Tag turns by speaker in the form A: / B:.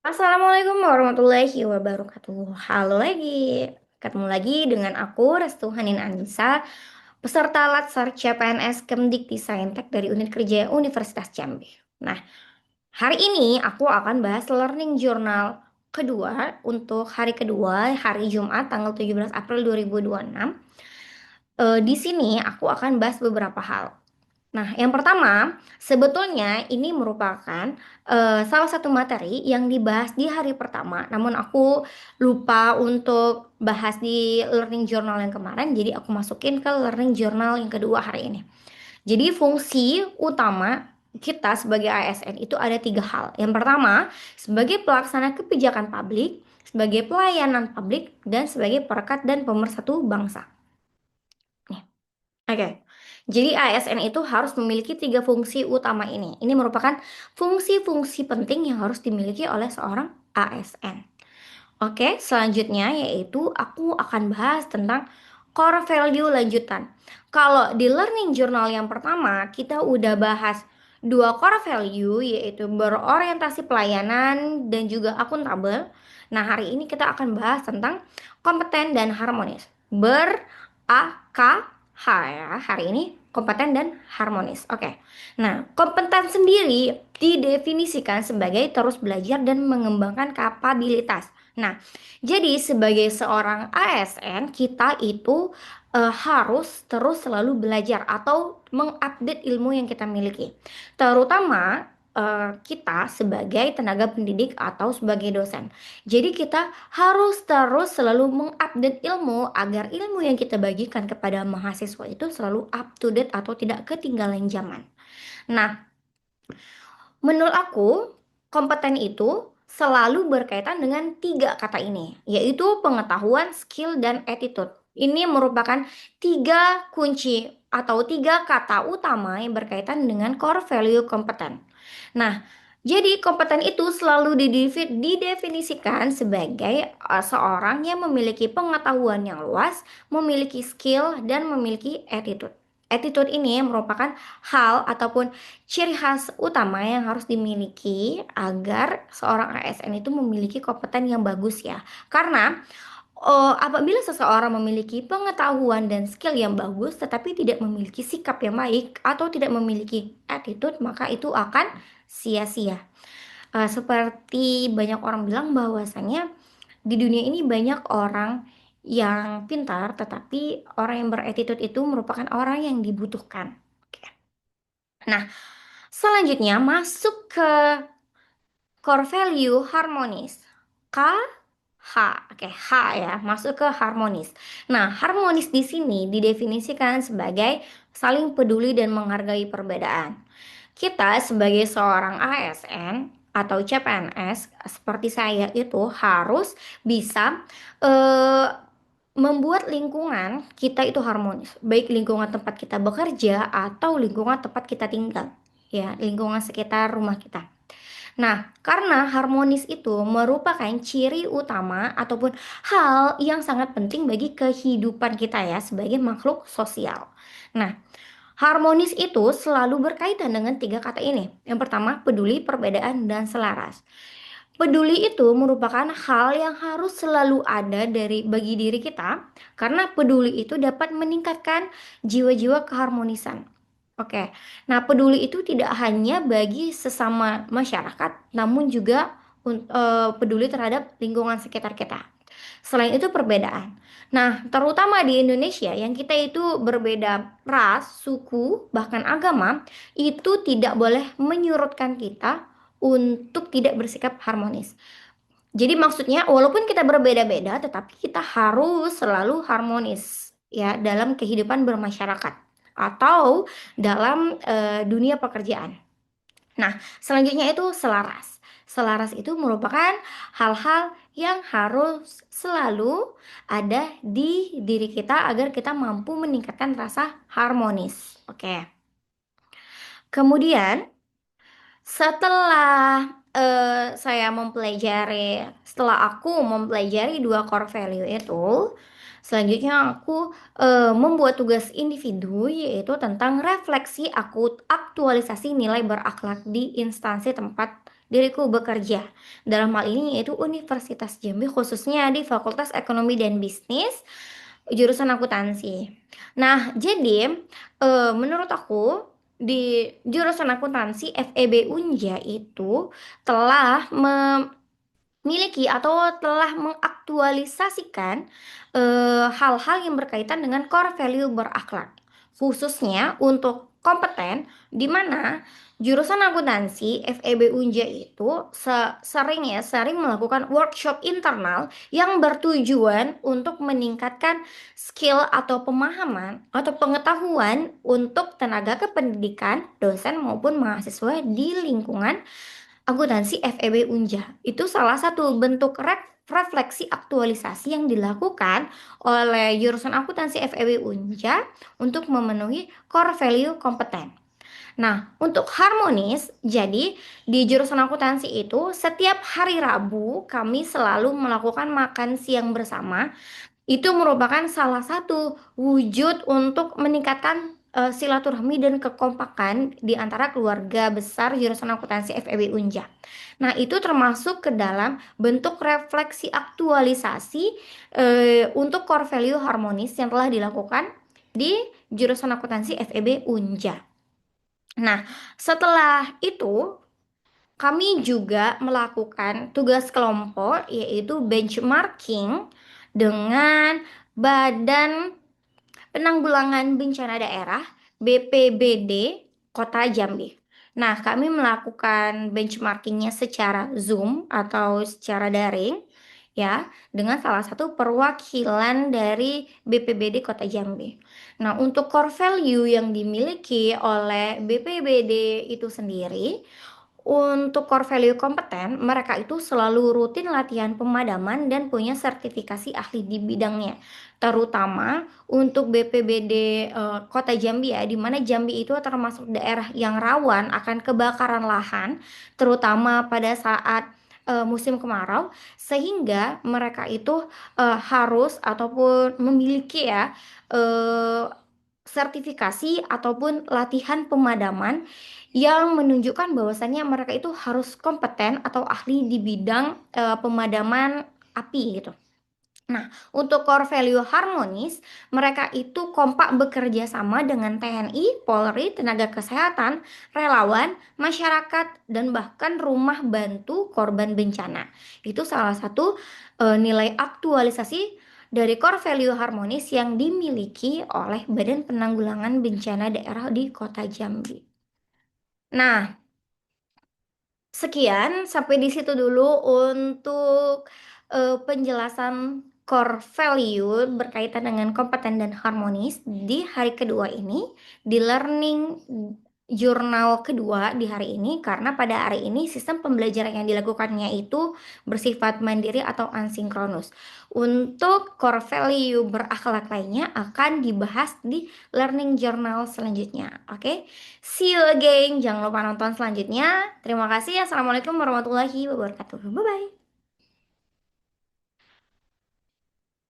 A: Assalamualaikum warahmatullahi wabarakatuh. Halo lagi, ketemu lagi dengan aku Restu Hanin Anissa, peserta Latsar CPNS Kemdikti Saintek dari Unit Kerja Universitas Jambi. Nah, hari ini aku akan bahas learning journal kedua untuk hari kedua, hari Jumat tanggal 17 April 2026. Di sini aku akan bahas beberapa hal. Nah, yang pertama, sebetulnya ini merupakan salah satu materi yang dibahas di hari pertama. Namun aku lupa untuk bahas di learning journal yang kemarin, jadi aku masukin ke learning journal yang kedua hari ini. Jadi fungsi utama kita sebagai ASN itu ada tiga hal. Yang pertama, sebagai pelaksana kebijakan publik, sebagai pelayanan publik, dan sebagai perekat dan pemersatu bangsa. Nih, oke. Jadi ASN itu harus memiliki tiga fungsi utama ini. Ini merupakan fungsi-fungsi penting yang harus dimiliki oleh seorang ASN. Oke, selanjutnya yaitu aku akan bahas tentang core value lanjutan. Kalau di learning journal yang pertama, kita udah bahas dua core value yaitu berorientasi pelayanan dan juga akuntabel. Nah, hari ini kita akan bahas tentang kompeten dan harmonis. Ber-A-K-H ya, hari ini kompeten dan harmonis. Oke. Nah, kompeten sendiri didefinisikan sebagai terus belajar dan mengembangkan kapabilitas. Nah, jadi sebagai seorang ASN kita itu harus terus selalu belajar atau mengupdate ilmu yang kita miliki. Terutama kita sebagai tenaga pendidik atau sebagai dosen. Jadi kita harus terus selalu mengupdate ilmu agar ilmu yang kita bagikan kepada mahasiswa itu selalu up to date atau tidak ketinggalan zaman. Nah, menurut aku, kompeten itu selalu berkaitan dengan tiga kata ini, yaitu pengetahuan, skill, dan attitude. Ini merupakan tiga kunci atau tiga kata utama yang berkaitan dengan core value kompeten. Nah, jadi kompeten itu selalu didefinisikan sebagai seorang yang memiliki pengetahuan yang luas, memiliki skill, dan memiliki attitude. Attitude ini merupakan hal ataupun ciri khas utama yang harus dimiliki agar seorang ASN itu memiliki kompeten yang bagus ya. Karena apabila seseorang memiliki pengetahuan dan skill yang bagus tetapi tidak memiliki sikap yang baik atau tidak memiliki attitude, maka itu akan sia-sia. Seperti banyak orang bilang bahwasanya di dunia ini banyak orang yang pintar tetapi orang yang beretitude itu merupakan orang yang dibutuhkan. Oke. Nah, selanjutnya masuk ke core value harmonis. K H, oke H ya, masuk ke harmonis. Nah, harmonis di sini didefinisikan sebagai saling peduli dan menghargai perbedaan. Kita sebagai seorang ASN atau CPNS seperti saya itu harus bisa eh, membuat lingkungan kita itu harmonis, baik lingkungan tempat kita bekerja atau lingkungan tempat kita tinggal, ya, lingkungan sekitar rumah kita. Nah, karena harmonis itu merupakan ciri utama ataupun hal yang sangat penting bagi kehidupan kita ya sebagai makhluk sosial. Nah, harmonis itu selalu berkaitan dengan tiga kata ini. Yang pertama, peduli, perbedaan, dan selaras. Peduli itu merupakan hal yang harus selalu ada dari bagi diri kita karena peduli itu dapat meningkatkan jiwa-jiwa keharmonisan. Oke. Nah, peduli itu tidak hanya bagi sesama masyarakat namun juga peduli terhadap lingkungan sekitar kita. Selain itu perbedaan. Nah, terutama di Indonesia yang kita itu berbeda ras, suku, bahkan agama, itu tidak boleh menyurutkan kita untuk tidak bersikap harmonis. Jadi maksudnya walaupun kita berbeda-beda tetapi kita harus selalu harmonis ya dalam kehidupan bermasyarakat atau dalam dunia pekerjaan. Nah, selanjutnya itu selaras. Selaras itu merupakan hal-hal yang harus selalu ada di diri kita agar kita mampu meningkatkan rasa harmonis. Oke. Kemudian setelah aku mempelajari dua core value itu, selanjutnya aku membuat tugas individu yaitu tentang refleksi aktualisasi nilai berakhlak di instansi tempat diriku bekerja. Dalam hal ini yaitu Universitas Jambi khususnya di Fakultas Ekonomi dan Bisnis jurusan akuntansi. Nah, jadi menurut aku di jurusan akuntansi FEB Unja itu telah memiliki atau telah mengaktualisasikan hal-hal yang berkaitan dengan core value berakhlak, khususnya untuk kompeten, di mana jurusan akuntansi FEB Unja itu sering melakukan workshop internal yang bertujuan untuk meningkatkan skill atau pemahaman atau pengetahuan untuk tenaga kependidikan, dosen maupun mahasiswa di lingkungan akuntansi FEB Unja. Itu salah satu bentuk refleksi aktualisasi yang dilakukan oleh jurusan akuntansi FEB Unja untuk memenuhi core value kompeten. Nah, untuk harmonis, jadi di jurusan akuntansi itu setiap hari Rabu kami selalu melakukan makan siang bersama. Itu merupakan salah satu wujud untuk meningkatkan silaturahmi dan kekompakan di antara keluarga besar jurusan akuntansi FEB Unja. Nah, itu termasuk ke dalam bentuk refleksi aktualisasi untuk core value harmonis yang telah dilakukan di jurusan akuntansi FEB Unja. Nah, setelah itu kami juga melakukan tugas kelompok yaitu benchmarking dengan Badan Penanggulangan Bencana Daerah BPBD Kota Jambi. Nah, kami melakukan benchmarkingnya secara Zoom atau secara daring ya, dengan salah satu perwakilan dari BPBD Kota Jambi. Nah, untuk core value yang dimiliki oleh BPBD itu sendiri, untuk core value kompeten, mereka itu selalu rutin latihan pemadaman dan punya sertifikasi ahli di bidangnya. Terutama untuk BPBD Kota Jambi ya, di mana Jambi itu termasuk daerah yang rawan akan kebakaran lahan, terutama pada saat musim kemarau, sehingga mereka itu harus ataupun memiliki ya eh, sertifikasi ataupun latihan pemadaman yang menunjukkan bahwasannya mereka itu harus kompeten atau ahli di bidang pemadaman api gitu. Nah, untuk core value harmonis, mereka itu kompak bekerja sama dengan TNI, Polri, tenaga kesehatan, relawan, masyarakat, dan bahkan rumah bantu korban bencana. Itu salah satu nilai aktualisasi dari core value harmonis yang dimiliki oleh Badan Penanggulangan Bencana Daerah di Kota Jambi. Nah, sekian, sampai di situ dulu untuk penjelasan core value berkaitan dengan kompeten dan harmonis di hari kedua ini, di learning jurnal kedua di hari ini, karena pada hari ini sistem pembelajaran yang dilakukannya itu bersifat mandiri atau asinkronus. Untuk core value berakhlak lainnya akan dibahas di learning journal selanjutnya. Oke? See you again. Jangan lupa nonton selanjutnya. Terima kasih. Assalamualaikum warahmatullahi wabarakatuh. Bye bye.